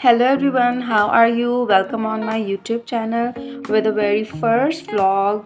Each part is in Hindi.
Hello everyone, how are you? Welcome on my YouTube channel with the very first vlog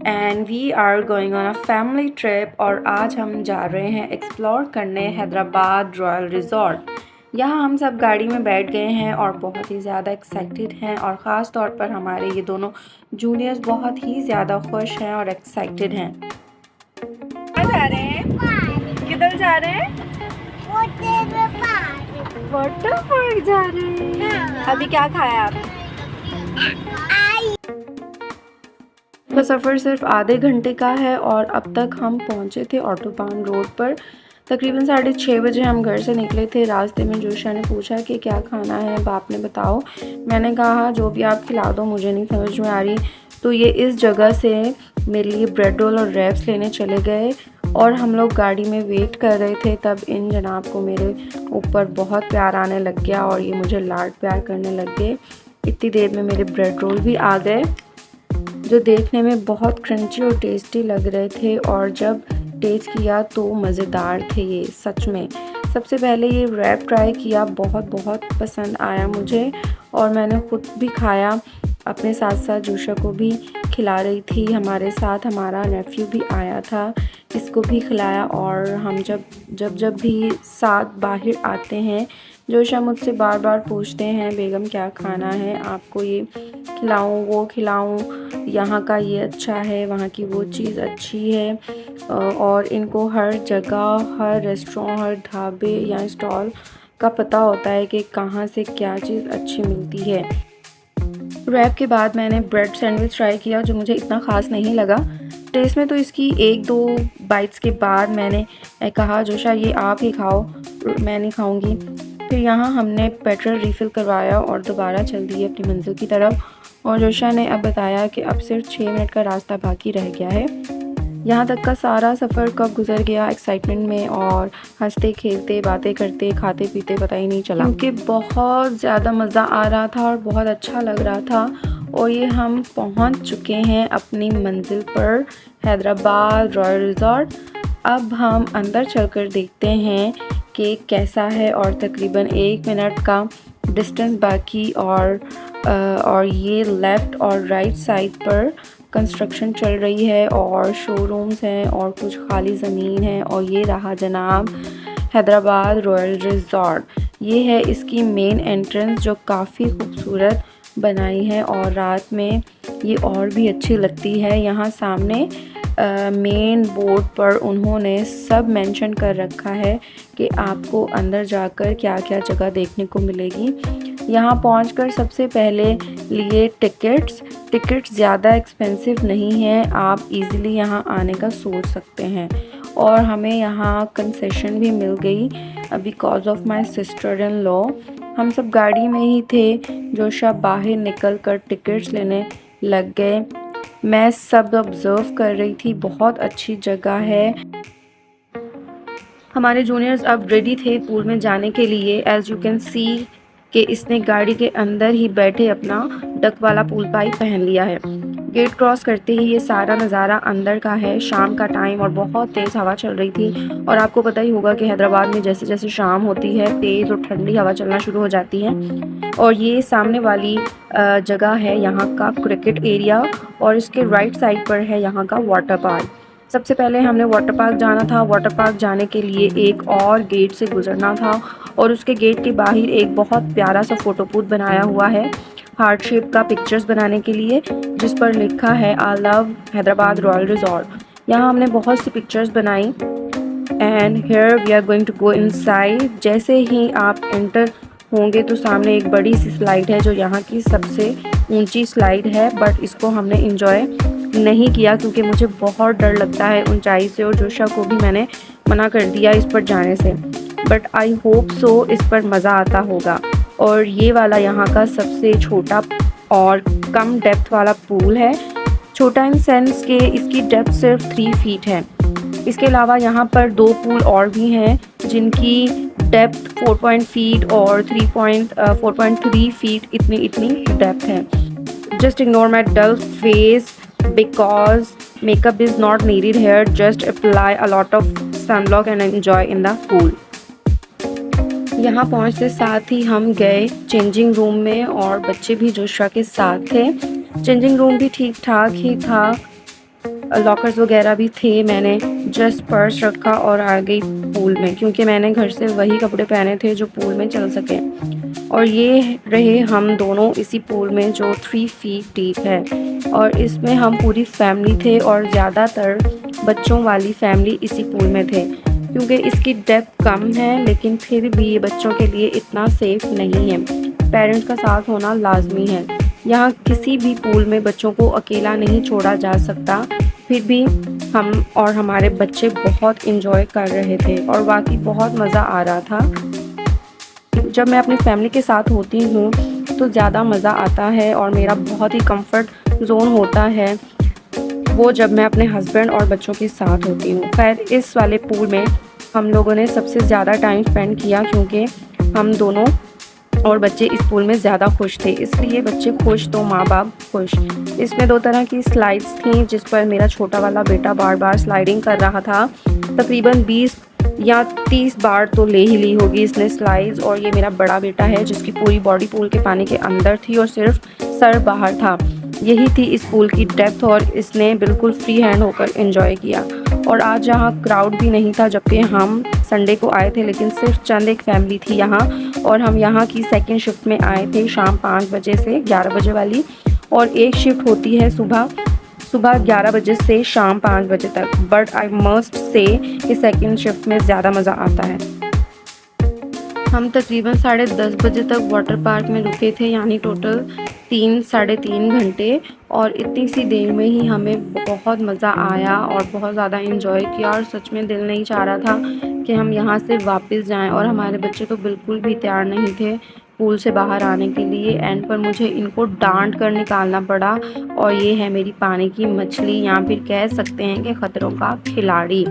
and we are going on a family trip और आज हम जा रहे हैं एक्सप्लोर करने हैदराबाद रॉयल रिजॉर्ट। यहाँ हम सब गाड़ी में बैठ गए हैं और बहुत ही ज़्यादा एक्साइटेड हैं और ख़ास तौर पर हमारे ये दोनों जूनियर्स बहुत ही ज़्यादा खुश हैं और एक्साइटेड हैं। कहाँ जा रहे हैं? किधर जा रहे हैं? वाटर पार्क जा रहे हैं। अभी क्या खाया आपने? तो सफ़र सिर्फ आधे घंटे का है और अब तक हम पहुंचे थे ऑटोबान रोड पर। तकरीबन 6:30 बजे हम घर से निकले थे। रास्ते में जोशा ने पूछा कि क्या खाना है, बाप ने बताओ। मैंने कहा जो भी आप खिला दो, मुझे नहीं समझ में आ रही। तो ये इस जगह से मेरे लिए ब्रेड रोल और रैप्स लेने चले गए और हम लोग गाड़ी में वेट कर रहे थे। तब इन जनाब को मेरे ऊपर बहुत प्यार आने लग गया और ये मुझे लाड प्यार करने लग गए। इतनी देर में मेरे ब्रेड रोल भी आ गए जो देखने में बहुत क्रंची और टेस्टी लग रहे थे और जब टेस्ट किया तो मज़ेदार थे ये सच में। सबसे पहले ये रैप ट्राई किया, बहुत पसंद आया मुझे और मैंने ख़ुद भी खाया, अपने साथ साथ जोशा को भी खिला रही थी। हमारे साथ हमारा नेफ्यू भी आया था, इसको भी खिलाया। और हम जब भी साथ बाहर आते हैं जोशा मुझसे बार बार पूछते हैं बेगम क्या खाना है, आपको ये खिलाऊं वो खिलाऊं, यहाँ का ये अच्छा है, वहाँ की वो चीज़ अच्छी है। और इनको हर जगह, हर रेस्टोरेंट, हर ढाबे या स्टॉल का पता होता है कि कहाँ से क्या चीज़ अच्छी मिलती है। रैप के बाद मैंने ब्रेड सैंडविच ट्राई किया जो मुझे इतना ख़ास नहीं लगा टेस्ट में। तो इसकी 1-2 बाइट्स के बाद मैंने कहा जोशा ये आप ही खाओ, मैं नहीं खाऊंगी। फिर यहाँ हमने पेट्रोल रिफ़िल करवाया और दोबारा चल दिए अपनी मंजिल की तरफ। और जोशा ने अब बताया कि अब सिर्फ 6 मिनट का रास्ता बाकी रह गया है। यहाँ तक का सारा सफ़र कब गुजर गया एक्साइटमेंट में और हंसते खेलते बातें करते खाते पीते पता ही नहीं चला, क्योंकि बहुत ज़्यादा मज़ा आ रहा था और बहुत अच्छा लग रहा था। और ये हम पहुँच चुके हैं अपनी मंजिल पर, हैदराबाद रॉयल रिजॉर्ट। अब हम अंदर चलकर देखते हैं कि कैसा है और तकरीबन 1 मिनट का डिस्टेंस बाकी और ये लेफ़्ट और राइट साइड पर कंस्ट्रक्शन चल रही है और शोरूम्स हैं और कुछ खाली ज़मीन है। और ये रहा जनाब हैदराबाद रॉयल रिजॉर्ट। ये है इसकी मेन एंट्रेंस जो काफ़ी खूबसूरत बनाई है और रात में ये और भी अच्छी लगती है। यहाँ सामने मेन बोर्ड पर उन्होंने सब मेंशन कर रखा है कि आपको अंदर जाकर क्या क्या जगह देखने को मिलेगी। यहाँ पहुंचकर सबसे पहले लिए टिकट्स ज़्यादा एक्सपेंसिव नहीं हैं, आप इजीली यहाँ आने का सोच सकते हैं। और हमें यहाँ कंसेशन भी मिल गई because of my sister in law. हम सब गाड़ी में ही थे, जोशा बाहर निकल कर टिकट्स लेने लग गए। मैं सब ऑब्ज़र्व कर रही थी, बहुत अच्छी जगह है। हमारे जूनियर्स अब रेडी थे पूल में जाने के लिए। एज़ यू कैन सी कि इसने गाड़ी के अंदर ही बैठे अपना डक वाला पूल पाइप पहन लिया है। गेट क्रॉस करते ही ये सारा नज़ारा अंदर का है। शाम का टाइम और बहुत तेज़ हवा चल रही थी और आपको पता ही होगा कि हैदराबाद में जैसे जैसे शाम होती है तेज़ और ठंडी हवा चलना शुरू हो जाती है। और ये सामने वाली जगह है यहाँ का क्रिकेट एरिया और इसके राइट साइड पर है यहाँ का वाटर पार्क। सबसे पहले हमने वाटर पार्क जाना था। वाटर पार्क जाने के लिए एक और गेट से गुजरना था और उसके गेट के बाहर एक बहुत प्यारा सा फ़ोटो बूथ बनाया हुआ है हार्ट शेप का पिक्चर्स बनाने के लिए, जिस पर लिखा है I love Hyderabad royal resort. यहाँ हमने बहुत सी पिक्चर्स बनाई and here we are going to go inside. जैसे ही आप एंटर होंगे तो सामने एक बड़ी सी स्लाइड है जो यहाँ की सबसे ऊंची स्लाइड है, बट इसको हमने इंजॉय नहीं किया क्योंकि मुझे बहुत डर लगता है ऊंचाई से और जोशा को भी मैंने मना कर दिया इस पर जाने से। बट आई होप सो इस पर मज़ा आता होगा। और ये वाला यहाँ का सबसे छोटा और कम डेप्थ वाला पूल है। छोटा इन सेंस के इसकी डेप्थ सिर्फ 3 फीट है। इसके अलावा यहाँ पर 2 पूल और भी हैं जिनकी डेप्थ 4 फीट और 4.3 फीट इतनी डेप्थ है। Just ignore my dull face because makeup is not needed here. Just apply a lot of sunblock and enjoy in the pool. यहाँ पहुँचते साथ ही हम गए चेंजिंग रूम में और बच्चे भी जोशा के साथ थे। चेंजिंग रूम भी ठीक ठाक ही था, लॉकर्स वगैरह भी थे। मैंने जस्ट पर्स रखा और आ गई पूल में, क्योंकि मैंने घर से वही कपड़े पहने थे जो पूल में चल सकें। और ये रहे हम दोनों इसी पूल में जो 3 फीट डीप है, और इसमें हम पूरी फैमिली थे और ज़्यादातर बच्चों वाली फैमिली इसी पूल में थे। क्योंकि इसकी डेप्थ कम है, लेकिन फिर भी ये बच्चों के लिए इतना सेफ़ नहीं है। पेरेंट्स का साथ होना लाजमी है। यहाँ किसी भी पूल में बच्चों को अकेला नहीं छोड़ा जा सकता। फिर भी हम और हमारे बच्चे बहुत इन्जॉय कर रहे थे और वाकई बहुत मज़ा आ रहा था। जब मैं अपनी फैमिली के साथ होती हूँ तो ज़्यादा मज़ा आता है, और मेरा बहुत ही कंफर्ट जोन होता है वो जब मैं अपने हस्बैंड और बच्चों के साथ होती हूँ। खैर, इस वाले पूल में हम लोगों ने सबसे ज़्यादा टाइम स्पेंड किया, क्योंकि हम दोनों और बच्चे इस पूल में ज़्यादा खुश थे। इसलिए बच्चे खुश तो माँ बाप खुश। इसमें 2 तरह की स्लाइड्स थी जिस पर मेरा छोटा वाला बेटा बार बार स्लाइडिंग कर रहा था। तकरीबन 20 या 30 बार तो ले ही ली होगी इसने स्लाइड्स। और ये मेरा बड़ा बेटा है जिसकी पूरी बॉडी पूल के पानी के अंदर थी और सिर्फ सर बाहर था। यही थी इस पूल की डेप्थ, और इसने बिल्कुल फ्री हैंड होकर एंजॉय किया। और आज यहाँ क्राउड भी नहीं था, जबकि हम संडे को आए थे, लेकिन सिर्फ चंद एक फैमिली थी यहाँ। और हम यहाँ की सेकंड शिफ्ट में आए थे, शाम 5 बजे से 11 बजे वाली। और एक शिफ्ट होती है सुबह 11 बजे से शाम 5 बजे तक। बट आई मस्ट से कि सेकंड शिफ्ट में ज़्यादा मज़ा आता है। हम तकरीबन 10:30 बजे तक वाटर पार्क में रुके थे, यानी टोटल 3-3.5 घंटे। और इतनी सी देर में ही हमें बहुत मज़ा आया और बहुत ज़्यादा एंजॉय किया, और सच में दिल नहीं चाह रहा था कि हम यहाँ से वापस जाएं। और हमारे बच्चे तो बिल्कुल भी तैयार नहीं थे पूल से बाहर आने के लिए। एंड पर मुझे इनको डांट कर निकालना पड़ा। और ये है मेरी पानी की मछली, या फिर कह सकते हैं कि ख़तरों का खिलाड़ी।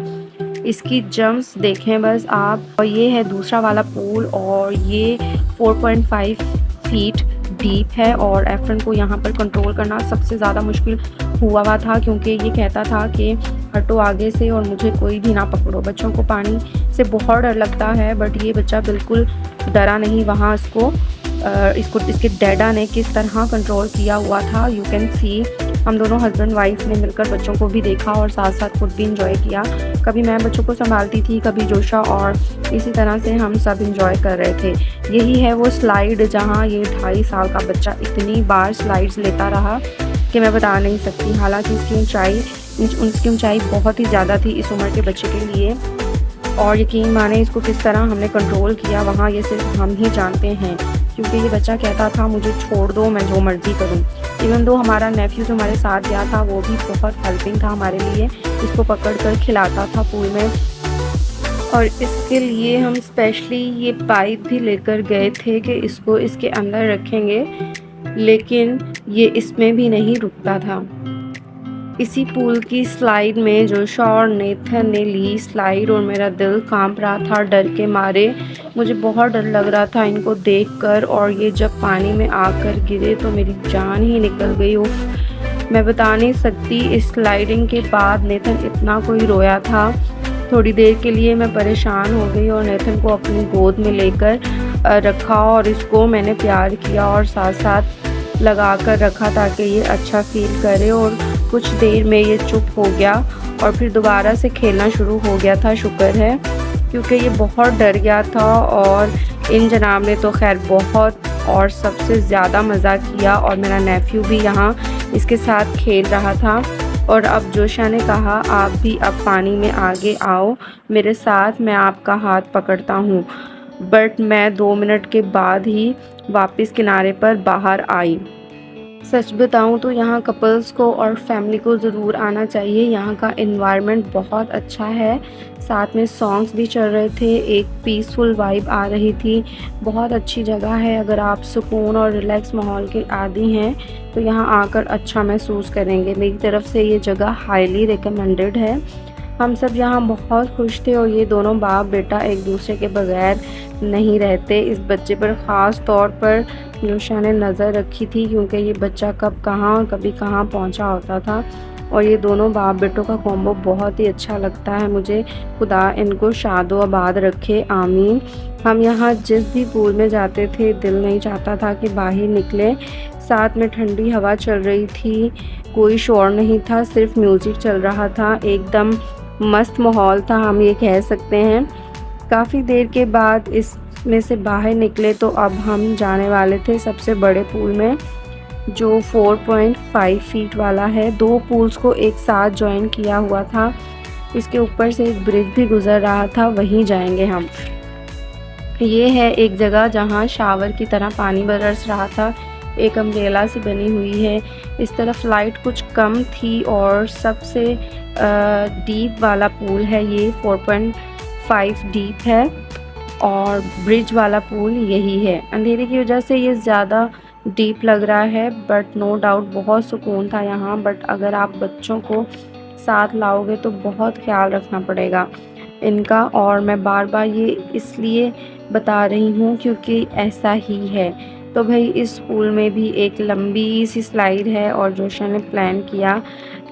इसकी जंप्स देखें बस आप। और ये है दूसरा वाला पूल, और ये 4.5 फीट डीप है। और एफरन को यहाँ पर कंट्रोल करना सबसे ज़्यादा मुश्किल हुआ था, क्योंकि ये कहता था कि हटो आगे से और मुझे कोई भी ना पकड़ो। बच्चों को पानी से बहुत डर लगता है, बट ये बच्चा बिल्कुल डरा नहीं। वहाँ इसके डैडा ने किस तरह कंट्रोल किया हुआ था, यू कैन सी। हम दोनों हस्बैंड वाइफ ने मिलकर बच्चों को भी देखा और साथ साथ खुद भी इंजॉय किया। कभी मैं बच्चों को संभालती थी, कभी जोशा, और इसी तरह से हम सब इंजॉय कर रहे थे। यही है वो स्लाइड जहाँ ये 2.5 साल का बच्चा इतनी बार स्लाइड्स लेता रहा कि मैं बता नहीं सकती। हालांकि उसकी ऊंचाई बहुत ही ज़्यादा थी इस उम्र के बच्चे के लिए। और यकीन माने इसको किस तरह हमने कंट्रोल किया वहाँ, ये सिर्फ हम ही जानते हैं। क्योंकि ये बच्चा कहता था मुझे छोड़ दो, मैं जो मर्ज़ी करूँ। इवन दो हमारा नेफ्यू जो हमारे साथ गया था वो भी बहुत हेल्पिंग था हमारे लिए, इसको पकड़ कर खिलाता था पूल में। और इसके लिए हम स्पेशली ये पाइप भी लेकर गए थे कि इसको इसके अंदर रखेंगे, लेकिन ये इसमें भी नहीं रुकता था। इसी पूल की स्लाइड में जोशा और नेथन ने ली स्लाइड, और मेरा दिल कांप रहा था डर के मारे। मुझे बहुत डर लग रहा था इनको देखकर, और ये जब पानी में आकर गिरे तो मेरी जान ही निकल गई। उफ, मैं बता नहीं सकती। इस स्लाइडिंग के बाद नेथन इतना कोई रोया था। थोड़ी देर के लिए मैं परेशान हो गई और नेथन को अपनी गोद में लेकर रखा, और इसको मैंने प्यार किया और साथ साथ लगा कर रखा ताकि ये अच्छा फील करे। और कुछ देर में ये चुप हो गया और फिर दोबारा से खेलना शुरू हो गया था, शुक्र है, क्योंकि ये बहुत डर गया था। और इन जनाब ने तो खैर बहुत और सबसे ज़्यादा मज़ा किया, और मेरा नेफ्यू भी यहाँ इसके साथ खेल रहा था। और अब जोशा ने कहा आप भी अब पानी में आगे आओ मेरे साथ, मैं आपका हाथ पकड़ता हूँ। बट मैं 2 मिनट के बाद ही वापस किनारे पर बाहर आई। सच बताऊं तो यहाँ कपल्स को और फैमिली को ज़रूर आना चाहिए। यहाँ का एनवायरनमेंट बहुत अच्छा है, साथ में सॉन्ग्स भी चल रहे थे, एक पीसफुल वाइब आ रही थी। बहुत अच्छी जगह है, अगर आप सुकून और रिलैक्स माहौल के आदी हैं तो यहाँ आकर अच्छा महसूस करेंगे। मेरी तरफ़ से ये जगह हाईली रिकमेंडेड है। हम सब यहाँ बहुत खुश थे, और ये दोनों बाप बेटा एक दूसरे के बगैर नहीं रहते। इस बच्चे पर ख़ास तौर पर जोशा ने नज़र रखी थी, क्योंकि ये बच्चा कब कहाँ और कभी कहाँ पहुँचा होता था। और ये दोनों बाप बेटों का कॉम्बो बहुत ही अच्छा लगता है मुझे। खुदा इनको शादो आबाद रखे, आमीन। हम यहाँ जिस भी पूल में जाते थे दिल नहीं चाहता था कि बाहर निकले। साथ में ठंडी हवा चल रही थी, कोई शोर नहीं था, सिर्फ म्यूज़िक चल रहा था। एकदम मस्त माहौल था, हम ये कह सकते हैं। काफ़ी देर के बाद इसमें से बाहर निकले तो अब हम जाने वाले थे सबसे बड़े पूल में, जो 4.5 फीट वाला है। 2 पूल्स को एक साथ जॉइन किया हुआ था। इसके ऊपर से एक ब्रिज भी गुजर रहा था, वहीं जाएंगे हम। ये है एक जगह जहाँ शावर की तरह पानी बरस रहा था, एक अम्ब्रेला सी बनी हुई है। इस तरफ लाइट कुछ कम थी और सबसे डीप वाला पूल है ये, 4.5 डीप है और ब्रिज वाला पूल यही है। अंधेरे की वजह से ये ज़्यादा डीप लग रहा है, बट नो डाउट बहुत सुकून था यहाँ। बट अगर आप बच्चों को साथ लाओगे तो बहुत ख्याल रखना पड़ेगा इनका। और मैं बार बार ये इसलिए बता रही हूँ क्योंकि ऐसा ही है। तो भाई इस पूल में भी एक लंबी सी स्लाइड है और जोशा ने प्लान किया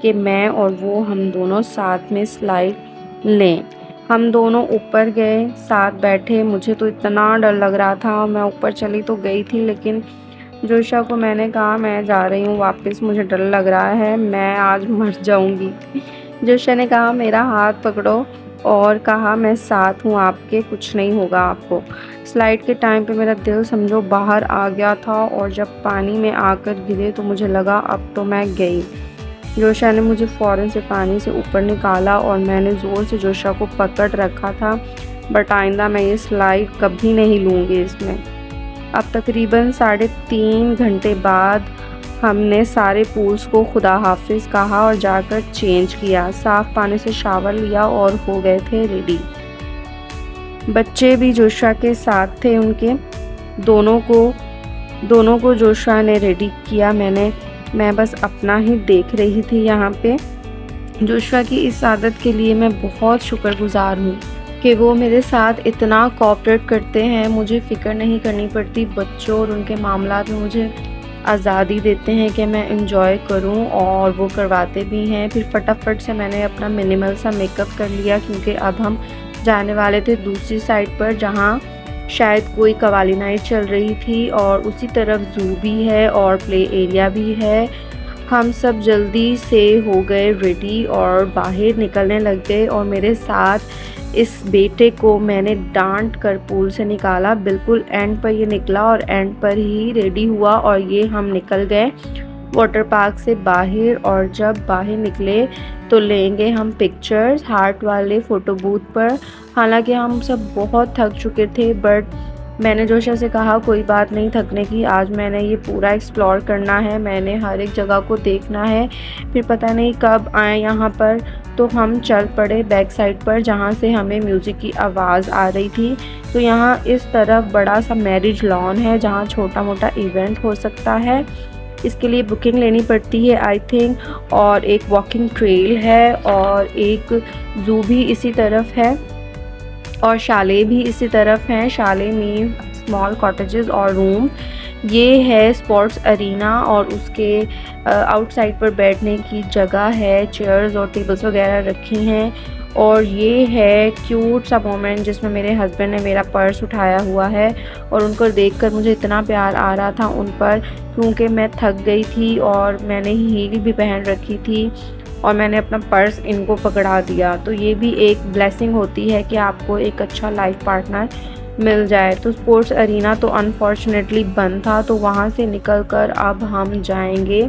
कि मैं और वो हम दोनों साथ में स्लाइड लें। हम दोनों ऊपर गए, साथ बैठे। मुझे तो इतना डर लग रहा था, मैं ऊपर चली तो गई थी, लेकिन जोशा को मैंने कहा मैं जा रही हूँ वापस, मुझे डर लग रहा है, मैं आज मर जाऊँगी। जोशा ने कहा मेरा हाथ पकड़ो और कहा मैं साथ हूँ आपके, कुछ नहीं होगा आपको। स्लाइड के टाइम पे मेरा दिल समझो बाहर आ गया था और जब पानी में आकर गिरे तो मुझे लगा अब तो मैं गई। जोशा ने मुझे फ़ौरन से पानी से ऊपर निकाला और मैंने ज़ोर से जोशा को पकड़ रखा था। बट आइंदा मैं ये स्लाइड कभी नहीं लूँगी इसमें। अब तकरीबन 3.5 घंटे बाद हमने सारे पूल्स को खुदा हाफिज़ कहा और जाकर चेंज किया, साफ़ पानी से शावर लिया और हो गए थे रेडी। बच्चे भी जोशा के साथ थे उनके। दोनों को जोशा ने रेडी किया। मैं बस अपना ही देख रही थी यहाँ पे। जोशा की इस आदत के लिए मैं बहुत शुक्रगुज़ार हूँ कि वो मेरे साथ इतना कोऑपरेट करते हैं। मुझे फ़िक्र नहीं करनी पड़ती बच्चों और उनके मामलात में, मुझे आज़ादी देते हैं कि मैं एंजॉय करूं और वो करवाते भी हैं। फिर फटाफट से मैंने अपना मिनिमल सा मेकअप कर लिया क्योंकि अब हम जाने वाले थे दूसरी साइड पर जहां शायद कोई कवाली नाइट चल रही थी और उसी तरफ ज़ू भी है और प्ले एरिया भी है। हम सब जल्दी से हो गए रेडी और बाहर निकलने लग गए और मेरे साथ इस बेटे को मैंने डांट कर पूल से निकाला। बिल्कुल एंड पर ये निकला और एंड पर ही रेडी हुआ और ये हम निकल गए वाटर पार्क से बाहर। और जब बाहर निकले तो लेंगे हम पिक्चर्स हार्ट वाले फ़ोटो बूथ पर। हालांकि हम सब बहुत थक चुके थे, बट मैंने जोशा से कहा कोई बात नहीं थकने की, आज मैंने ये पूरा एक्सप्लोर करना है, मैंने हर एक जगह को देखना है। फिर पता नहीं कब आए यहाँ पर, तो हम चल पड़े बैक साइड पर जहाँ से हमें म्यूज़िक की आवाज़ आ रही थी। तो यहाँ इस तरफ बड़ा सा मैरिज लॉन है जहाँ छोटा मोटा इवेंट हो सकता है। इसके लिए बुकिंग लेनी पड़ती है आई थिंक। और एक वॉकिंग ट्रेल है और एक ज़ू भी इसी तरफ है और शाले भी इसी तरफ हैं। शाले में स्मॉल कॉटेजेस और रूम। ये है स्पोर्ट्स अरीना और उसके आउटसाइड पर बैठने की जगह है, चेयर्स और टेबल्स वगैरह रखी हैं। और ये है क्यूट सा मोमेंट जिसमें मेरे हस्बैंड ने मेरा पर्स उठाया हुआ है और उनको देखकर मुझे इतना प्यार आ रहा था उन पर, क्योंकि मैं थक गई थी और मैंने हील भी पहन रखी थी और मैंने अपना पर्स इनको पकड़ा दिया। तो ये भी एक ब्लेसिंग होती है कि आपको एक अच्छा लाइफ पार्टनर मिल जाए। तो स्पोर्ट्स अरीना तो अनफॉर्चुनेटली बंद था, तो वहाँ से निकलकर अब हम जाएंगे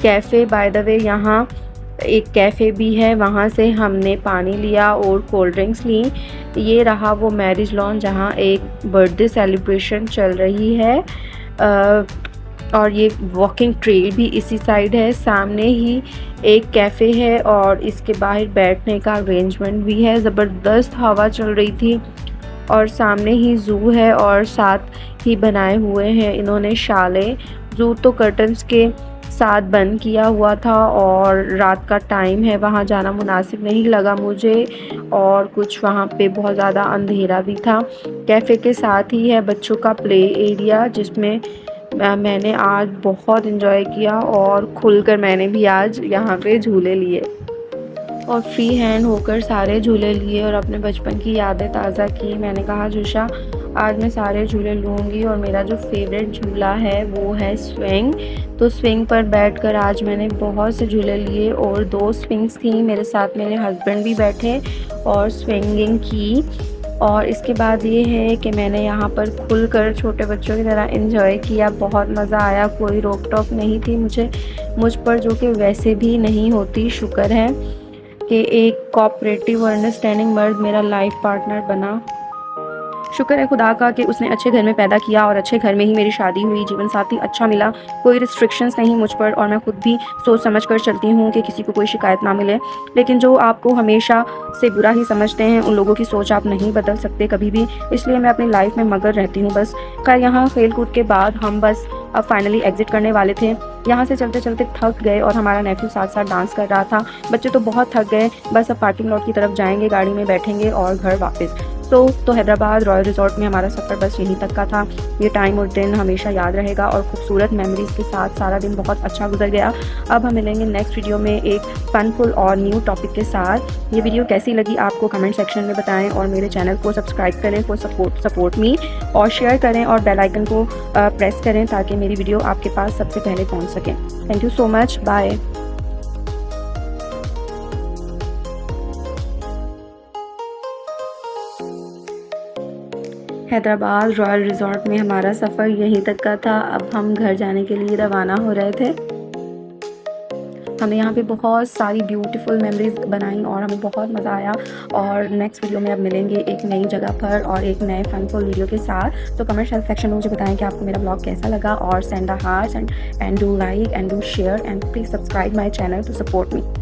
कैफ़े। बाय द वे यहाँ एक कैफ़े भी है, वहाँ से हमने पानी लिया और कोल्ड ड्रिंक्स ली। ये रहा वो मैरिज लॉन जहाँ एक बर्थडे सेलिब्रेशन चल रही है। और ये वॉकिंग ट्रेल भी इसी साइड है। सामने ही एक कैफ़े है और इसके बाहर बैठने का अरेंजमेंट भी है। ज़बरदस्त हवा चल रही थी और सामने ही ज़ू है और साथ ही बनाए हुए हैं इन्होंने शाले। ज़ू तो कर्टन्स के साथ बंद किया हुआ था और रात का टाइम है, वहाँ जाना मुनासिब नहीं लगा मुझे और कुछ वहाँ पे बहुत ज़्यादा अंधेरा भी था। कैफ़े के साथ ही है बच्चों का प्ले एरिया जिसमें मैंने आज बहुत इन्जॉय किया और खुलकर मैंने भी आज यहाँ पे झूले लिए और फ्री हैंड होकर सारे झूले लिए और अपने बचपन की यादें ताज़ा की। मैंने कहा जोशा आज मैं सारे झूले लूँगी और मेरा जो फेवरेट झूला है वो है स्विंग। तो स्विंग पर बैठकर आज मैंने बहुत से झूले लिए और 2 स्विंग्स थी, मेरे साथ मेरे हस्बैंड भी बैठे और स्विंगिंग की। और इसके बाद ये है कि मैंने यहाँ पर खुलकर छोटे बच्चों की तरह एंजॉय किया, बहुत मज़ा आया, कोई रोक टोक नहीं थी मुझ पर, जो कि वैसे भी नहीं होती। शुक्र है कि एक कोऑपरेटिव और अंडरस्टैंडिंग मर्द मेरा लाइफ पार्टनर बना। शुक्र है खुदा का कि उसने अच्छे घर में पैदा किया और अच्छे घर में ही मेरी शादी हुई, जीवन साथी अच्छा मिला, कोई रिस्ट्रिक्शंस नहीं मुझ पर और मैं खुद भी सोच समझ कर चलती हूँ कि किसी को कोई शिकायत ना मिले। लेकिन जो आपको हमेशा से बुरा ही समझते हैं उन लोगों की सोच आप नहीं बदल सकते कभी भी, इसलिए मैं अपनी लाइफ में मगर रहती हूँ बस। खैर यहाँ खेल कूद के बाद हम बस अब फाइनली एग्जिट करने वाले थे। यहाँ से चलते चलते थक गए और हमारा नेफ्यू साथ साथ डांस कर रहा था। बच्चे तो बहुत थक गए, बस अब पार्किंग लॉट की तरफ जाएंगे, गाड़ी में बैठेंगे और घर वापस। तो हैदराबाद रॉयल रिजॉर्ट में हमारा सफ़र बस यहीं तक का था। ये टाइम और दिन हमेशा याद रहेगा और खूबसूरत मेमोरीज़ के साथ सारा दिन बहुत अच्छा गुजर गया। अब हम मिलेंगे नेक्स्ट वीडियो में एक फनफुल और न्यू टॉपिक के साथ। ये वीडियो कैसी लगी आपको कमेंट सेक्शन में बताएं और मेरे चैनल को सब्सक्राइब करें फॉर सपोर्ट मी और शेयर करें और बेल आइकन को प्रेस करें ताकि मेरी वीडियो आपके पास सबसे पहले पहुँच सकें। Thank you so much, bye. Hyderabad royal resort में हमारा सफ़र यहीं तक का था। अब हम घर जाने के लिए रवाना हो रहे थे। हमने यहाँ पे बहुत सारी ब्यूटीफुल मेमोरीज बनाई और हमें बहुत मज़ा आया। और नेक्स्ट वीडियो में अब मिलेंगे एक नई जगह पर और एक नए फनफुल वीडियो के साथ। तो कमेंट सेक्शन में मुझे बताएं कि आपको मेरा ब्लॉग कैसा लगा और send a hearts and do like and do share and please subscribe my channel to support me.